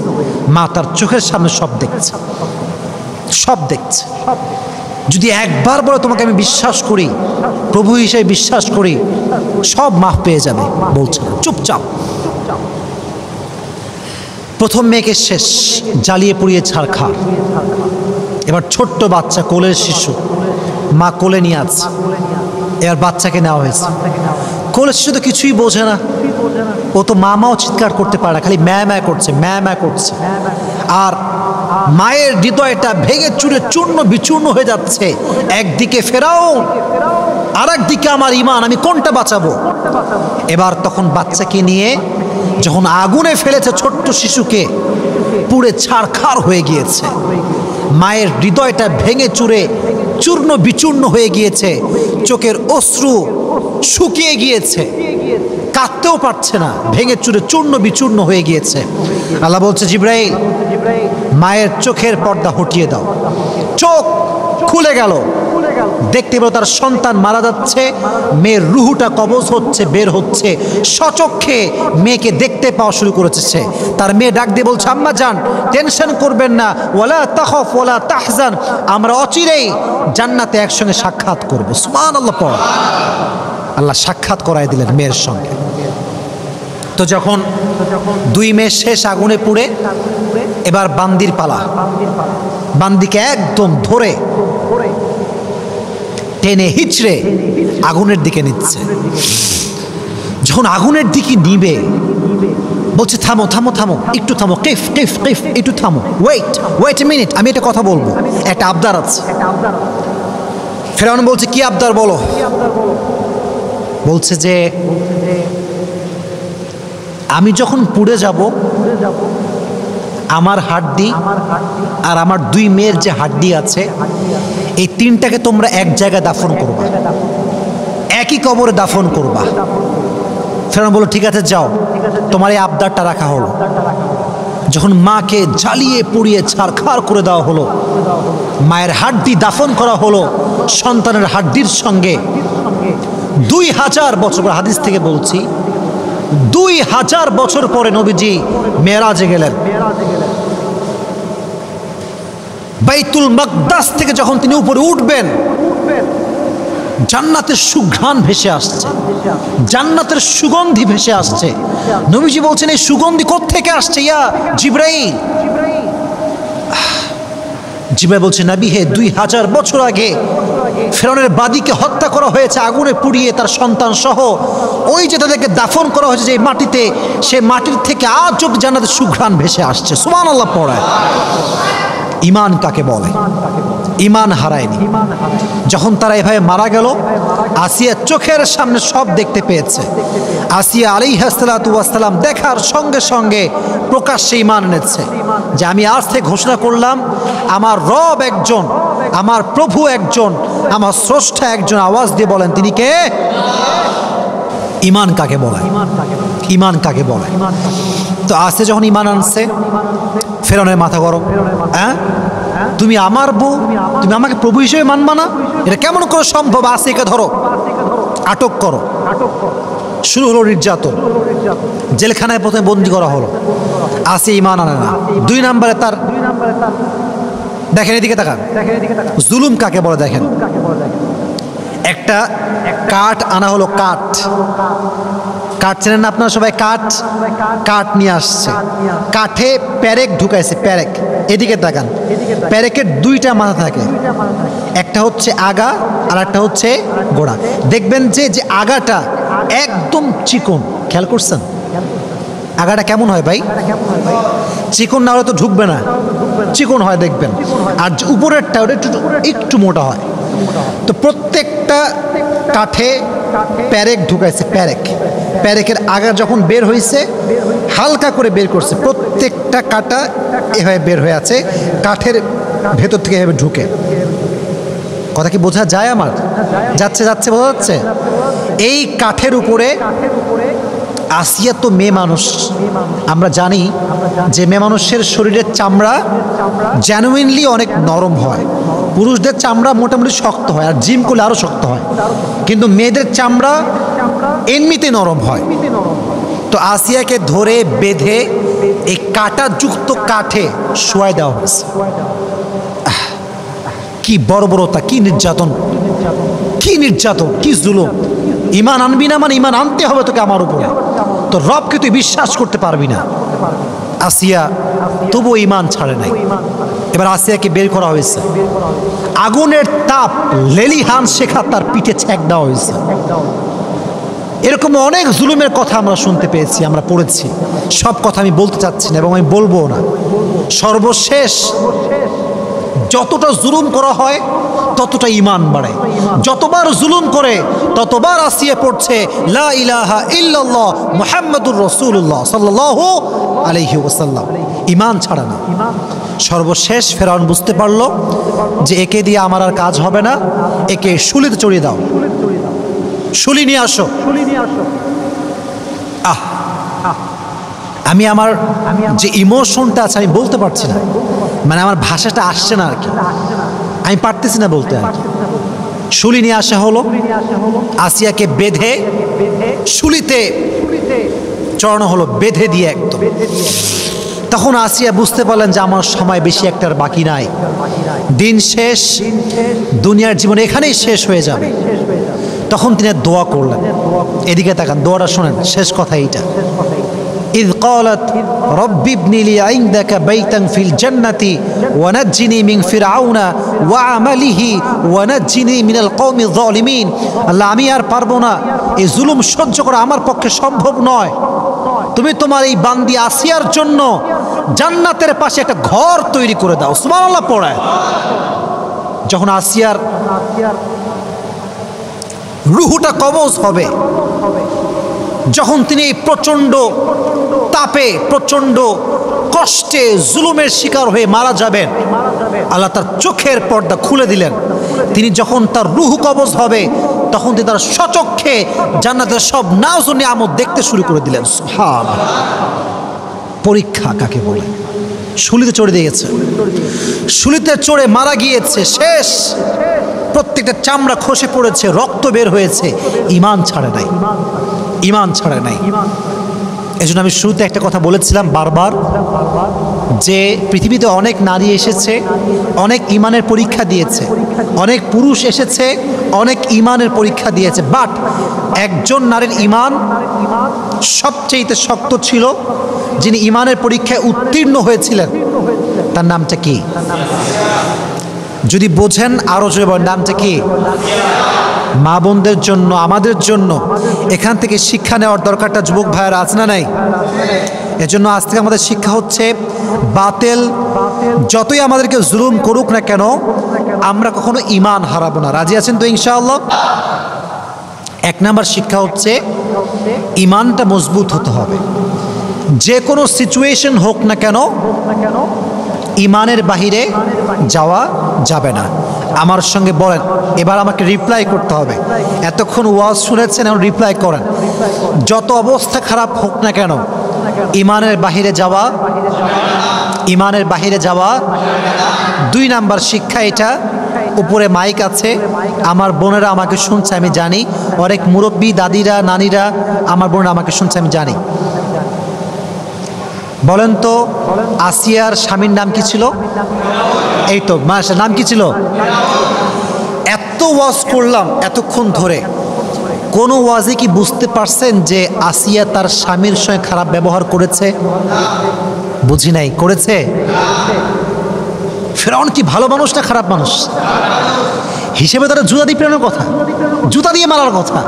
মা তার চোখের সামনে সব দেখছে, সব দেখছে। যদি একবার বলে তোমাকে আমি বিশ্বাস করি, প্রভু হিসেবে বিশ্বাস করি, সব মাফ পেয়ে যাবে, বলছে চুপচাপ। প্রথম মেয়েকে শেষ, জ্বালিয়ে পুড়িয়ে ছারখার। এবার ছোট্ট বাচ্চা, কোলের শিশু, মা কোলে নিয়ে আছে। এবার বাচ্চাকে নেওয়া হয়েছে। কোলের শিশু তো কিছুই বোঝে না, ও তো মামাও চিৎকার করতে পারে না, খালি ম্যা ম্যা করছে, ম্যা ম্যা করছে। আর মায়ের হৃদয়টা ভেঙে চুরে চূর্ণ বিচূর্ণ হয়ে যাচ্ছে। একদিকে ফেরাউন, আর একদিকে আমার ঈমান, আমি কোনটা বাঁচাবো? এবার তখন বাচ্চাকে নিয়ে যখন আগুনে ফেলেছে ছোট্ট শিশুকে, পুড়ে ছারখার হয়ে গিয়েছে। মায়ের হৃদয়টা ভেঙে চুরে চূর্ণ বিচূর্ণ হয়ে গিয়েছে, চোখের অশ্রু শুকিয়ে গিয়েছে, কাঁদতেও পারছে না, ভেঙে চুরে চূর্ণ বিচূর্ণ হয়ে গিয়েছে। আল্লাহ বলছে জিবরাইল, মায়ের চোখের পর্দা হটিয়ে দাও। চোখ খুলে গেল, দেখতে পেল তার সন্তান মারা যাচ্ছে, মেয়ের রুহুটা কবজ হচ্ছে, বের হচ্ছে। সচক্ষে মেয়েকে দেখতে পাওয়া শুরু করেছে সে। তার মেয়ে ডাক দিয়ে বলছে আম্মা জান, টেনশন করবেন না, ওয়ালা তাখাফ ওয়ালা তাহজান, আমরা অচিরেই জান্নাতে একসঙ্গে সাক্ষাৎ করবো। সুবহানাল্লাহ পড়। আল্লাহ সাক্ষাৎ করাই দিলেন মেয়ের সঙ্গে। তো যখন দুই মেয়ে শেষ আগুনে পুড়ে, এবার বান্দির পালা। বান্দিকে একদম ধরে টেনে হিচড়ে আগুনের দিকে নিচ্ছে। যখন আগুনের দিকে নিবে, বলছে থামো থামো থামো, একটু থামো, কিফ কিফ কিফ, একটু থামো, ওয়েট এ মিনিট, আমি একটা কথা বলবো, একটা আবদার আছে। ফেরাউন বলছে কি আবদার বলো? বলছে যে আমি যখন পুড়ে যাব, আমার হাড্ডি আর আমার দুই মেয়ের যে হাড্ডি আছে, এই তিনটাকে তোমরা এক জায়গায় দাফন করবা, একই কবরে দাফন করবা। ফেরাউন বলল ঠিক আছে যাও, তোমার এই আবদারটা রাখা হলো। যখন মাকে জ্বালিয়ে পুড়িয়ে ছারখার করে দেওয়া হলো, মায়ের হাড্ডি দাফন করা হলো সন্তানের হাড্ডির সঙ্গে। 2000 বছর পর, হাদিস থেকে বলছি, 2000 বছর পরে নবীজি মেরাজে গেলেন। বাইতুল মাকদাস থেকে যখন তিনি উপরে উঠবেন, জান্নাতের সুঘ্রাণ ভেসে আসছে, জান্নাতের সুগন্ধি ভেসে আসছে। নবীজি বলছেন এই সুগন্ধি কোত্থেকে আসছে ইয়া জিবরাইল? জিবরাইল বলছে নবী হে, 2000 বছর আগে ফেরাউনের বাদীকে হত্যা করা হয়েছে আগুনে পুড়িয়ে, তার সন্তান সহ। ওই যে তাদেরকে দাফন করা হয়েছে যে মাটিতে, সে মাটির থেকে আজ অব্দি জান্নাতের সুঘ্রাণ ভেসে আসছে। সুবহানাল্লাহ পড়ায়। ঈমান কাকে বলে? ঈমান হারায়নি। যখন তারা এভাবে মারা গেল, আসিয়া চোখের সামনে সব দেখতে পেয়েছে। আসিয়া আলাইহিস সালাতু ওয়াস সালাম দেখার সঙ্গে সঙ্গে প্রকাশ্যে ঈমান এনেছে যে আমি আজ থেকে ঘোষণা করলাম আমার রব একজন, আমার প্রভু একজন, আমার স্রষ্টা একজন। আওয়াজ দিয়ে বলেন তিনি কে? ঈমান কাকে বলে? ঈমান কাকে বলে? তো আসে যখন ঈমান আনছে, ফেরাউনের মাথা গরম। হ্যাঁ, তুমি আমার বউ, তুমি আমাকে প্রভু হিসেবে মানবা না? এটা কেমন করে সম্ভব? আসিয়াকে ধরো, আটক করো। শুরু হলো নির্যাতন, জেলখানায় প্রথমে বন্দী করা হলো। আসিয়া ঈমান আনে না। 2 নম্বরে তার, দেখেন এদিকে তাকান, জুলুম কাকে বলে দেখেন। একটা কাঠ আনা হলো, কাঠ চেনেন না আপনারা সবাই? কাঠ নিয়ে আসছে, কাঠে প্যারেক ঢুকাইছে, প্যারেক। এদিকে তাকান, প্যারেকের দুইটা মাথা থাকে, একটা হচ্ছে আগা আর একটা হচ্ছে গোড়া। দেখবেন যে আগাটা একদম চিকন, খেয়াল করছেন? আগাটা কেমন হয় ভাই? চিকন না হলে তো ঢুকবে না, চিকন হয় দেখবেন। আর উপরেরটা ওটা একটু মোটা হয়। তো প্রত্যেকটা কাঠে প্যারেক ঢুকাইছে, প্যারেকের আগা যখন বের হয়েছে হালকা করে বের করছে, প্রত্যেকটা কাটা এভাবে বের হয়ে আছে, কাঠের ভেতর থেকে এভাবে ঢুকে। কথা কি বোঝা যায় আমার? যাচ্ছে বোঝা যাচ্ছে? এই কাঠের উপরে আসিয়া তো মেয়ে মানুষ, আমরা জানি যে মেয়ে মানুষের শরীরের চামড়া জেনুইনলি অনেক নরম হয়, পুরুষদের চামড়া মোটামুটি শক্ত হয়, আর জিম করলে আরও শক্ত হয়, কিন্তু মেয়েদের চামড়া এমনিতে নরম হয়। তো আসিয়াকে ধরে বেঁধে এই কাঁটাযুক্ত কাঠে শোয়াই দেওয়া হয়েছে। কি বর্বরতা, কি নির্যাতন, কি জুলুম! ইমান আনবি না মানে ইমান আনতে হবে তোকে আমার উপরে, তো রবকে তুই বিশ্বাস করতে পারবি না। আসিয়া তবু ইমান ছাড়ে নাই। এবার আসিয়াকে বের করা হয়েছে, আগুনের তাপ লেলিহান শেখা তার পিঠে ছ্যাঁক দেওয়া হয়েছে। এরকম অনেক জুলুমের কথা আমরা শুনতে পেয়েছি, আমরা পড়েছি। সব কথা আমি বলতে চাচ্ছি না এবং আমি বলবো না। সর্বশেষ যতটা জুলুম করা হয় ততটা ইমান বাড়ে, যতবার জুলুম করে ততবার আসিয়া পড়ছে লা ইলাহা ইল্লাল্লাহ মুহাম্মাদুর রাসূলুল্লাহ সাল্লাল্লাহু আলাইহি ওয়াসাল্লাম। ইমান ছাড়া না। সর্বশেষ ফেরাউন বুঝতে পারলো যে একে দিয়ে আমার আর কাজ হবে না, একে শুলিতে চড়িয়ে দাও, শুলি নিয়ে আসো। আমি আমার যে ইমোশনটা আছে আমি বলতে পারছি না, মানে আমার ভাষাটা আসছে না আর কি, আমি পারতেছি না বলতে। শুলি নিয়ে আসা হলো, আসিয়াকে বেঁধে শুলিতে চড়ানো হলো, বেঁধে দিয়ে একদম। তখন আসিয়া বুঝতে পারলেন যে আমার সময় বেশি একটা আর বাকি নাই, দিন শেষ, দুনিয়ার জীবন এখানেই শেষ হয়ে যাবে। তখন তিনি দোয়া করলেন। এদিকে তাকান, দোয়াটা শোনেন, শেষ কথা এইটা। إذ قالت رب ابن لي عندك بيتا في الجنة ونجني من فرعون وعمله ونجني من القوم الظالمين। আল্লাহ, আমি আর পারবো না, এই জুলুম সহ্য করা আমার পক্ষে সম্ভব নয়। তুমি তোমার এই বান্দি আসিয়ার জন্য জান্নাতের পাশে একটা ঘর তৈরি করে দাও। সুবহানাল্লাহ পড়ে। যখন আসিয়ার রুহুটা কবজ হবে, যখন তিনি প্রচণ্ড তাপে, প্রচণ্ড কষ্টে, জুলুমের শিকার হয়ে মারা যাবেন, আল্লাহ তার চোখের পর্দা খুলে দিলেন। তিনি যখন তার রুহু কবজ হবে তখন তিনি তার স্বচক্ষে জান্নাতের সব নাজ ও নিয়ামত দেখতে শুরু করে দিলেন। সুবহানাল্লাহ। পরীক্ষা কাকে বলে? শুলিতে চড়ে দিয়েছে, শুলিতে চড়ে মারা গিয়েছে, শেষ। প্রত্যেকটা চামড়া খসে পড়েছে, রক্ত বের হয়েছে, ইমান ছাড়ে নাই, ইমান ছাড়ে নাই। এজন্য আমি শুরুতে একটা কথা বলেছিলাম বারবার, যে পৃথিবীতে অনেক নারী এসেছে, অনেক ইমানের পরীক্ষা দিয়েছে, অনেক পুরুষ এসেছে, অনেক ইমানের পরীক্ষা দিয়েছে, বাট একজন নারীর ইমান সবচেয়ে শক্ত ছিল, যিনি ইমানের পরীক্ষায় উত্তীর্ণ হয়েছিলেন। তার নামটা কি? যদি বোঝেন আরো জোরে বলেন, নামটা কি? মা বোনদের জন্য, আমাদের জন্য এখান থেকে শিক্ষা নেওয়ার দরকারটা যুবক ভাইয়েরা আছে না নাই? এজন্য আজ থেকে আমাদের শিক্ষা হচ্ছে, বাতিল যতই আমাদেরকে জুলুম করুক না কেন, আমরা কখনো ইমান হারাবো না। রাজি আছেন তো ইনশাআল্লাহ? এক নাম্বার শিক্ষা হচ্ছে ইমানটা মজবুত হতে হবে। যে কোনো সিচুয়েশন হোক না কেন ইমানের বাহিরে যাওয়া যাবে না। আমার সঙ্গে বলেন, এবার আমাকে রিপ্লাই করতে হবে। এতক্ষণ ওয়াজ শুনেছেন, এখন রিপ্লাই করেন। যত অবস্থা খারাপ হোক না কেন ইমানের বাহিরে যাওয়া, ইমানের বাহিরে যাওয়া। দুই নাম্বার শিক্ষা এটা, উপরে মাইক আছে, আমার বোনেরা আমাকে শুনছে আমি জানি, অনেক মুরব্বী দাদিরা নানিরা আমার বোনেরা আমাকে শুনছে আমি জানি। বলেন তো, আসিয়ার স্বামীর নাম কি ছিল? এই তো মাশাআল্লাহ, নাম কি ছিল? এত এত ওয়াজ করলাম এতক্ষণ ধরে, কোন ওয়াজে কি বুঝতে পারছেন যে আসিয়া তার স্বামীর সঙ্গে খারাপ ব্যবহার করেছে? বুঝি নাই। করেছে? ফিরআউন কি ভালো মানুষ না খারাপ মানুষ? হিসেবে তারা জুতা দিয়ে পেরানোর কথা, জুতা দিয়ে মারার কথা।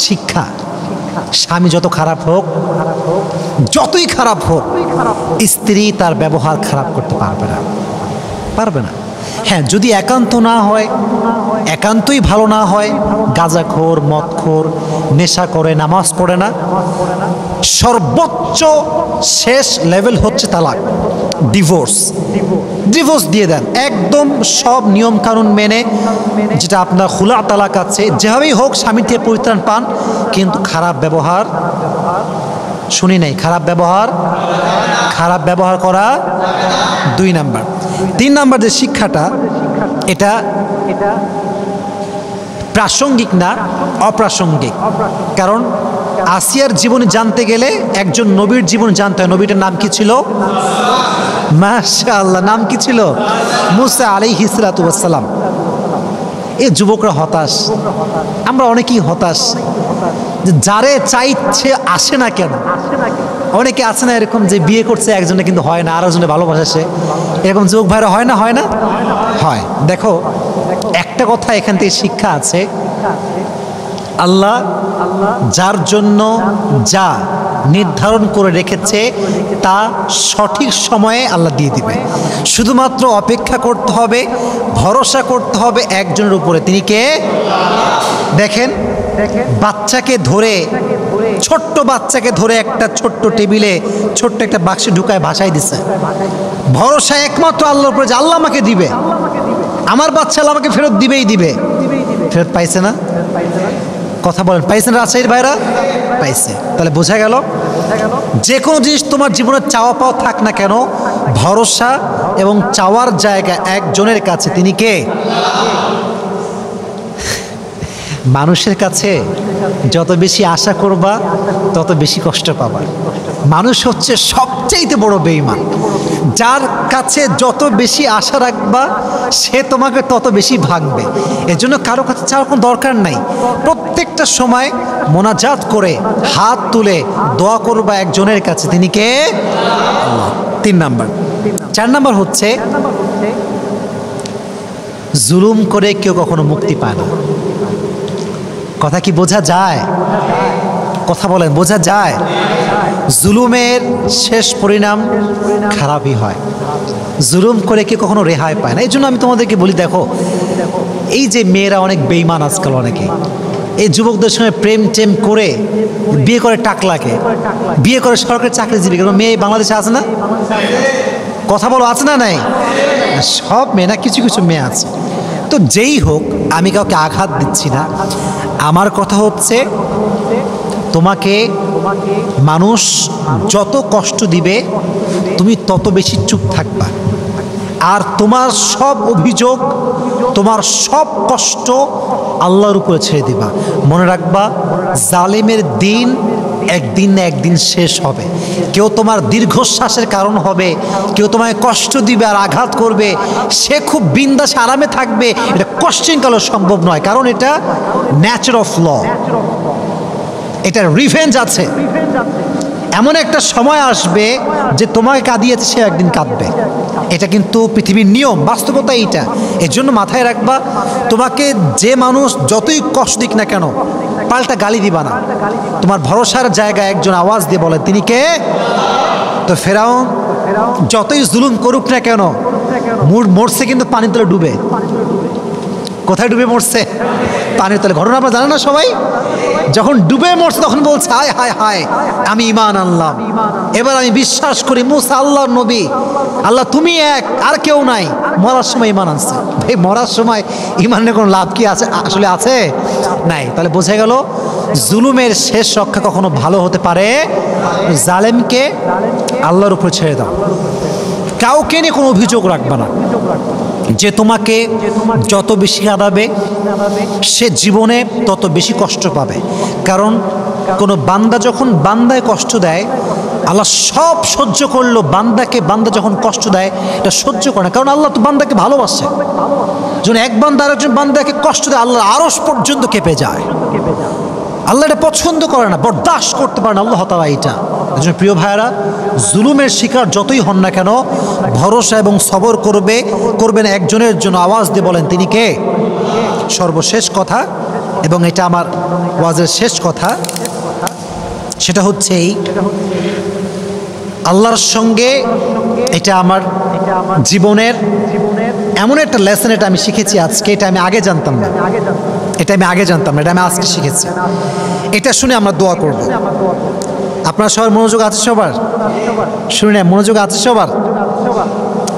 শিক্ষা, স্বামী যত খারাপ হোক, যতই খারাপ হোক, স্ত্রী তার ব্যবহার খারাপ করতে পারবে না, পারবে না। হ্যাঁ, যদি একান্ত না হয়, একান্তই ভালো না হয়, গাঁজাখোর, মদখোর, নেশা করে, নামাজ পড়ে না, সর্বোচ্চ শেষ লেভেল হচ্ছে তালাক, ডিভোর্স। ডিভোর্স দিয়ে দেন একদম, সব নিয়ম কানুন মেনে, যেটা আপনার খুলা তালাক আছে, যেভাবেই হোক স্বামী থেকে পরিত্রাণ পান, কিন্তু খারাপ ব্যবহার, শুনি নাই, খারাপ ব্যবহার, খারাপ ব্যবহার করা 2 নাম্বার। 3 নাম্বার যে শিক্ষাটা, এটা প্রাসঙ্গিক না, অপ্রাসঙ্গিক। কারণ আসিয়ার জীবনে জানতে গেলে একজন নবীর জীবন জানতে হয়। নবীটার নাম কি ছিল? মাশাআল্লাহ, নাম কি ছিল? মুসা আলাইহিস সালাতু ওয়াস সালাম। এই যুবকরা হতাশ, আমরা অনেকেই হতাশ, যারে চাইছে আসে না কেন। অনেকে আছে না এরকম, যে বিয়ে করছে একজনে কিন্তু হয় না, আরেকজনে ভালোবাসে, এরকম যুবক ভাইরা হয় না? হয় না? হয়। দেখো, একটা কথা এখান থেকে শিক্ষা আছে, আল্লাহ যার জন্য যা নির্ধারণ করে রেখেছে তা সঠিক সময়ে আল্লাহ দিয়ে দিবে। শুধুমাত্র অপেক্ষা করতে হবে, ভরসা করতে হবে একজনের উপরে। তিনি কে? দেখেন, বাচ্চাকে ধরে, ছোট্ট বাচ্চাকে ধরে একটা ছোট্ট টেবিলে ছোট্ট একটা বাক্সে ঢুকায় ভাসাই দিছে। ভরসা একমাত্র আল্লাহর উপরে, যে আল্লাহ আমাকে দিবে, আমার বাচ্চা আল্লাহ আমাকে ফেরত দিবেই দিবে। ফেরত পাইছে না? কথা বলেন, পাইছেন রাজশাহীর ভাইরা? পাইছে। তাহলে বোঝা গেল, যে কোনো জিনিস তোমার জীবনে চাওয়া পাওয়া থাক না কেন, ভরসা এবং চাওয়ার জায়গা একজনের কাছে। তিনি কে? মানুষের কাছে যত বেশি আশা করবা তত বেশি কষ্ট পাবা। মানুষ হচ্ছে সবচেয়ে বড় বেঈমান। যার কাছে যত বেশি আশা রাখবা সে তোমাকে তত বেশি ভাঙবে। এর জন্য কারো কাছে চাওয়ার কোনো দরকার নাই। প্রত্যেকটা সময় মোনাজাত করে হাত তুলে দোয়া করবা একজনের কাছে। তিনি কে? আল্লাহ। 3 নাম্বার। 4 নাম্বার হচ্ছে, জুলুম করে কেউ কখনো মুক্তি পায় না। কথা কি বোঝা যায়? কথা বলেন, বোঝা যায়? জুলুমের শেষ পরিণাম খারাপই হয়। জুলুম করে কেউ কখনো রেহাই পায় না। এই জন্য আমি তোমাদেরকে বলি, দেখো, এই যে মেয়েরা অনেক বেঈমান আজকাল, অনেকে এই যুবকদের সঙ্গে প্রেম টেম করে বিয়ে করে টাকলাকে, বিয়ে করে সরকারি চাকরিজীবী। কোনো মেয়ে বাংলাদেশে আছে না? কথা বলো, আছে না? নাই? সব মেয়ে না, কিছু কিছু মেয়ে আছে। তো যেই হোক, আমি কাউকে আঘাত দিচ্ছি না। আমার কথা হচ্ছে, তোমাকে মানুষ যত কষ্ট দিবে তুমি তত বেশি চুপ থাকবা, আর তোমার সব অভিযোগ, তোমার সব কষ্ট আল্লাহর উপরে ছেড়ে দিবা। মনে রাখবা, জালেমের দিন একদিন না একদিন শেষ হবে। কেউ তোমার দীর্ঘশ্বাসের কারণ হবে, কেউ তোমায় কষ্ট দিবে আর আঘাত করবে, সে খুব বিন্দাস আরামে থাকবে, এটা কোশ্চেনকালও সম্ভব নয়। কারণ এটা ন্যাচার অফ ল, এটা রিভেঞ্জ আছে। এমন একটা সময় আসবে যে তোমাকে কাঁদিয়েছে সে একদিন কাঁদবে। এটা কিন্তু পৃথিবীর নিয়ম, বাস্তবতা এইটা। এর জন্য মাথায় রাখবা, তোমাকে যে মানুষ যতই কষ্ট দিক না কেন, পাল্টা গালি দিবা না। তোমার ভরসার জায়গায় একজন আওয়াজ দিয়ে বলে, তিনি কে? তো ফেরাউন যতই জুলুম করুক না কেন, মরছে কিন্তু পানির তলে ডুবে। কোথায় ডুবে মরছে? পানির তলে। ঘটনা আপনারা জানেন না সবাই? যখন ডুবে মরছে তখন বলছে, হায় হায় হায়, আমি ঈমান আনলাম, এবার আমি বিশ্বাস করি মুসা আল্লাহর নবী, আল্লাহ তুমি এক, আর কেউ নাই। মরার সময় ঈমান আনছে। ভাই, মরার সময় ঈমানের কোনো লাভ কি আছে? আসলে আছে? নাই। তাহলে বোঝা গেল, জুলুমের শেষ রক্ষা কখনো ভালো হতে পারে। জালেমকে আল্লাহর উপর ছেড়ে দাও। কাউকে নিয়ে কোনো অভিযোগ রাখবে না। যে তোমাকে যত বেশি কাঁদাবে সে জীবনে তত বেশি কষ্ট পাবে। কারণ কোনো বান্দা যখন বান্দায় কষ্ট দেয়, আল্লাহ সব সহ্য করলো, বান্দা যখন কষ্ট দেয় এটা সহ্য করে না, কারণ আল্লাহ তো বান্দাকে ভালোবাসে। যখন এক বান্দা আরেকজন বান্দাকে কষ্ট দেয়, আল্লাহ আরশ পর্যন্ত কেঁপে যায়। আল্লাহ এটা পছন্দ করে না, বরদাস্ত করতে পারে না আল্লাহ তাআলা এটা। এজন্য প্রিয় ভাইয়েরা, জুলুমের শিকার যতই হন না কেন, ভরসা এবং সবর করবেন একজনের জন্য। আওয়াজ দিয়ে বলেন তিনি কে? সর্বশেষ কথা, এবং এটা আমার ওয়াজের শেষ কথা, সেটা হচ্ছে এই, আল্লাহর সঙ্গে এটা আমার জীবনের এমন একটা লেসন, এটা আমি শিখেছি আজকে, এটা আমি আগে জানতাম না, এটা আমি আজকে শিখেছি। এটা শুনে আমরা দোয়া করব। আপনার সবার মনোযোগ আছে? সবার শুনে মনোযোগ আছে সবার?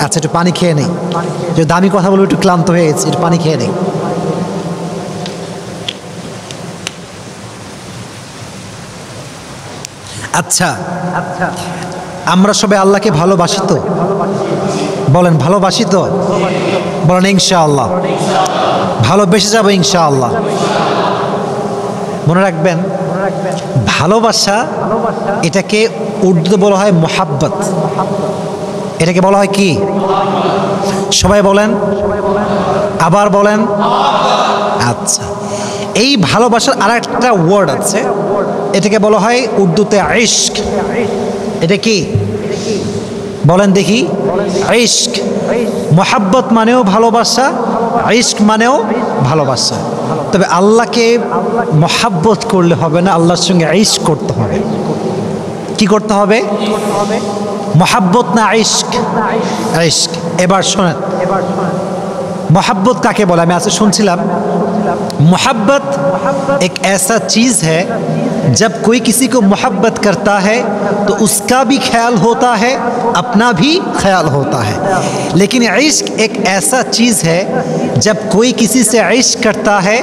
আচ্ছা, একটু পানি খেয়ে নেই, যে দামি কথা বলবো, একটু ক্লান্ত হয়ে গেছি, একটু পানি খেয়ে নেই। আচ্ছা, আমরা সবাই আল্লাহকে ভালোবাসি তো? বলেন ভালোবাসি তো? বলেন ইনশাআল্লাহ ভালোবেসে যাবো ইনশাআল্লাহ। মনে রাখবেন, ভালোবাসা এটাকে উর্দুতে বলা হয় মোহাব্বত। এটাকে বলা হয় কি? সবাই বলেন, আবার বলেন। আচ্ছা, এই ভালোবাসার আর একটা ওয়ার্ড আছে, এটাকে বলা হয় উর্দুতে ইশক। এটা কি বলেন দেখি? ইশক। মোহাব্বত মানেও ভালোবাসা, ইশক মানেও ভালোবাসা। তবে আল্লাহকে মোহাব্বত করলে হবে না, আল্লাহর সঙ্গে ইশক করতে হবে। কি করতে হবে? মোহাব্বত না ইশক? ইশক। এবার শোনেন, मोहब्बत काके बोला? मैं आपसे सुनছিলাম, मोहब्बत एक ऐसा चीज़ है, जब कोई किसी को मोहब्बत करता है तो उसका भी ख्याल होता है, अपना भी ख्याल होता है। लेकिन इश्क एक ऐसा चीज़ है, जब कोई किसी से इश्क करता है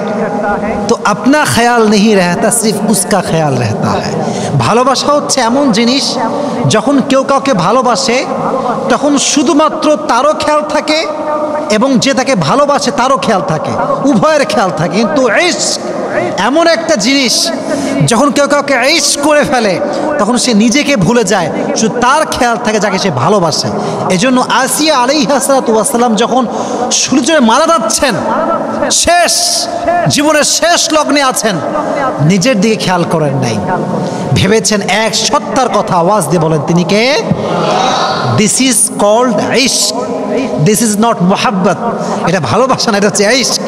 तो अपना ख्याल नहीं रहता, सिर्फ उसका ख्याल रहता है। ভালোবাসা হচ্ছে এমন জিনিস, যখন কেউ কাউকে ভালোবাসে তখন শুধুমাত্র তারও খেয়াল থাকে এবং যে তাকে ভালোবাসে তারও খেয়াল থাকে, উভয়ের খেয়াল থাকে। কিন্তু ইশক এমন একটা জিনিস, যখন কেউ কাউকে ইশক করে ফেলে তখন সে নিজেকে ভুলে যায়, শুধু তার খেয়াল থাকে যাকে সে ভালোবাসে। এজন্য আসিয়া আলাইহিস সালাতু ওয়াস সালাম যখন সূর্যে মারা যাচ্ছেন, শেষ জীবনের শেষ লগ্নে আছেন, নিজের দিকে খেয়াল করেন নাই, ভেবেছেন এক সত্তার কথা। আওয়াজ দিয়ে বলেন তিনি কে? দিস ইজ কল্ড ইশক, দিস ইজ নট মোহাব্বত। এটা ভালোবাসা না, এটা হচ্ছে ইশক।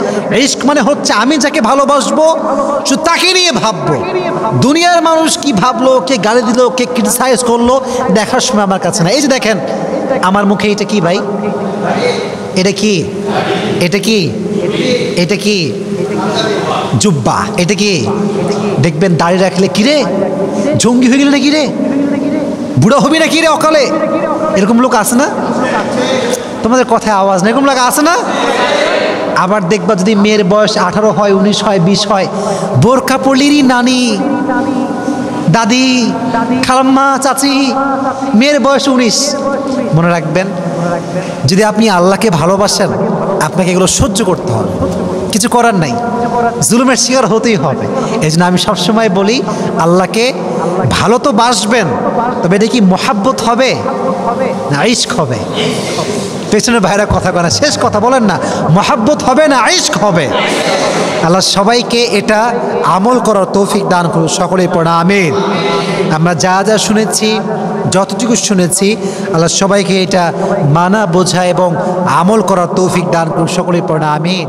ইশক মানে হচ্ছে আমি যাকে ভালোবাসবো শুধু তাকে নিয়ে ভাববো, দুনিয়ার মানুষ কি ভাবলো, কে গালি দিল, কে ক্রিটিসাইজ করলো, দেখার সময় আমার কাছে না। এই যে দেখেন আমার মুখে, এটা কি ভাই? এটা কি? এটা কি? এটা কি? জুব্বা। এটা কি? দেখবেন দাড়ি রাখলে কিরে জঙ্গি হয়ে গেলে নাকি রে, বুড়া হবি নাকি রে অকালে, এরকম লোক আছে না? তোমাদের কথায় আওয়াজ না, এরকম লোক আছে না? আবার দেখবা যদি মেয়ের বয়স 18 হয়, 19 হয়, 20 হয়, বোরকা পড়লেরই নানি, দাদি, খালাম্মা, চাচি, মেয়ের বয়স 19। মনে রাখবেন, যদি আপনি আল্লাহকে ভালোবাসেন আপনাকে এগুলো সহ্য করতে হবে, কিছু করার নাই, জুলুমের শিকার হতেই হবে। এই জন্য আমি সবসময় বলি, আল্লাহকে ভালো তো বাসবেন, তবে এটা কি মোহাব্বত হবে না ইশক হবে? পেছনের ভাইরা কথা কয় না, শেষ কথা বলেন না, মোহাব্বত হবে না ইশক হবে? আল্লাহ সবাইকে এটা আমল করার তৌফিক দান করুন, সকলেই পড়া আমিন। আমরা যা যা শুনেছি, যতটুকু শুনেছি, আল্লাহ সবাইকে এটা মানা, বোঝা এবং আমল করার তৌফিক দান করুন, সকলেই পড়া আমিন।